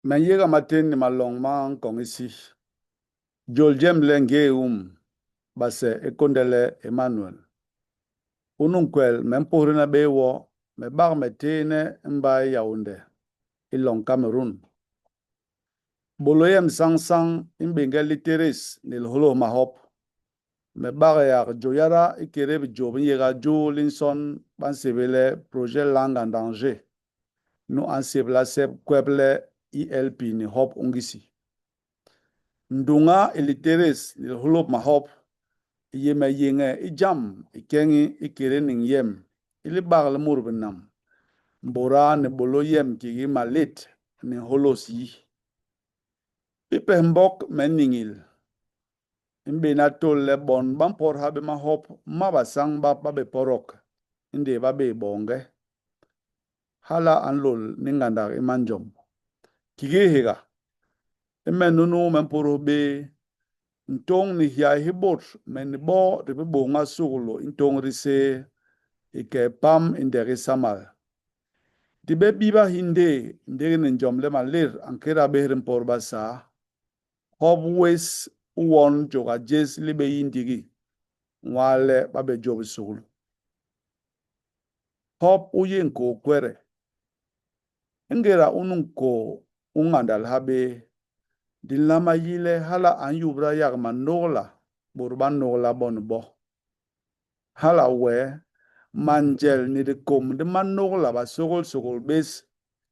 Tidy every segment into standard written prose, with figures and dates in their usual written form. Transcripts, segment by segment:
Men yega matin ni malong man kong isi. Jol jem lenge base ekondele Emmanuel. Ununkwel men porina bewo me bag metene mba Yaounde ilong Cameroon. Boloyem sang imbenge literis nil holo mahop. Me bag yak joyara ikere bi job yega jo linson ban sebele projet lang en danger. Nu ansebla seb kweble ILP ni hop ungisi. Ndunga iliteris nil holo mahop. Yeme yenge ijam ikengi ikere ning yem ili bagle murbenam mbora ne bolo yem kigi malit ne holos yi pipe mbok meningil imbe na tol le bon bampor habe ma hop mabasang babe porok inde babe bonge hala anlol ninganda imanjom kigi hega imenunu memporo be ntong ni hiya hibot men bo de bo nga sugulo ntong rise ike pam inderi samal dibe biba hinde ndege ne njom le malir ankera behren por basa hob wes won joga jes libe yindigi wale babe job sugul hob uyen ko kwere ngera unun ko ungandal habe dilama yile hala anyubra yagma nola burban nola bon bo hala we manjel ni de kom de manogla ba sogol bes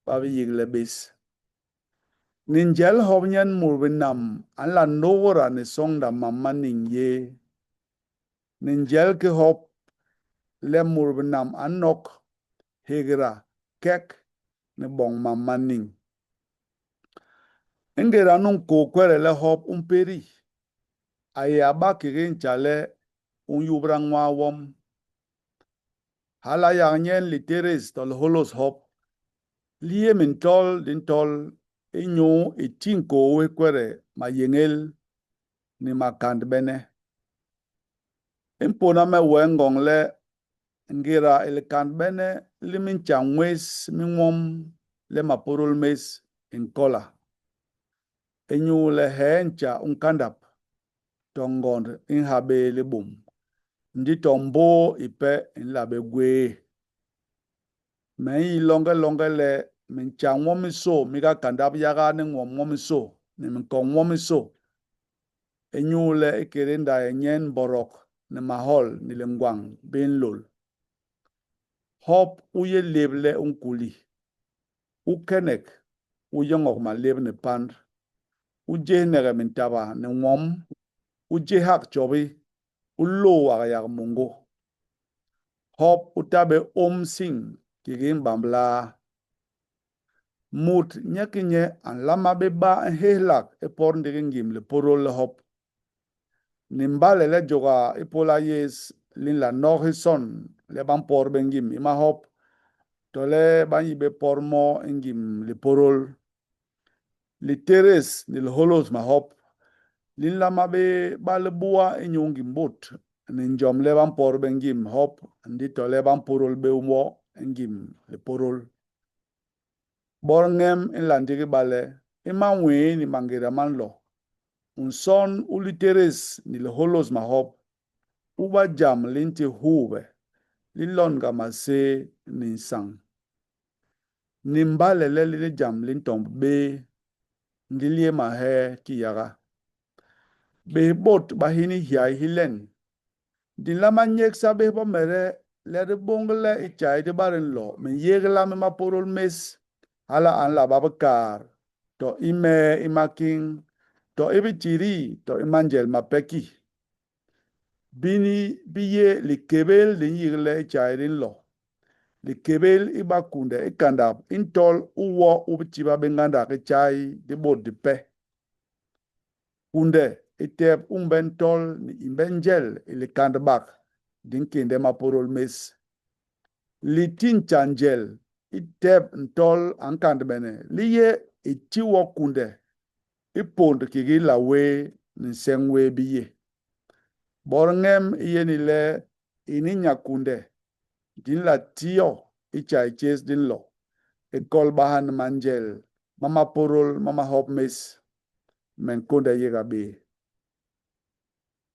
ba yigle bes ninjel hobnyen murbenam ala nora ne sonda mamma ninye ninjel ke hop le murbenam anok hegra kek ne bong mamma ning ngera nun ko kwere le hop umperi aya ba kirin chale un yubrang wa wom hala yang nyen literes tol holos hop liye min tol din tol inyo itinko we kwere ma yengel ni makand bene impona me wengong le ngira il kan bene limin changwes mingwom le maporul mes inkola inyo le hencha unkandap tongond inhabe le bum ndi tombo ipe inlabe gwe men yi longe le min changwom so miga kandap yaga ni ngwom so ni min kongwom so inyo le ikerinda enyen borok ni mahol ni lengwang bin lol hop uye leble unkuli ukenek uyongok ma leb ni pand uje nege min taba ni ngwom uje hak chobi ulo yak mungo hop utabe sing kigin bambla mut nyekinye an lama be ba hehlak epor ndigin gim le porol le hop nimbale le joga ipola yes lin la norhison le bampor bengim ima hop tole banyi be pormo ingim le porol li teres ni le holos ma hop lin lama be bale bua inyungim bot ni njom le bampor bengim hop ndi tole bamporol be umo ingim le porol borngem in landigi bale iman we ni mangira man lo unson uliteres ni le holos ma hop uba jam linti hube lilon gama se ninsang nimbale le li jam lintomb be ngilie ma he kiyaga be bot bahini hiai hilen din lama nyek sabe bo mere le de bongle ichai de barin lo men yegla me ma porol mes hala an la babakar to ime imaking to ibitiri to imanjel mapeki bini biye likebel din yigle ichai din lo likebel ibakunde ikandap intol uwo ubitiba benganda kichai di bod di pe kunde itep umbentol ni imbenjel ilikandbak din kinde maporol mes litin chanjel itep ntol ankandbene liye itiwo kunde ipond kigi lawe ninsengwe biye borngem iye ni le ini nyakunde din la tiyo ichai ches din lo ikol bahan manjel mama porol, mama hop mes, men konda yega be.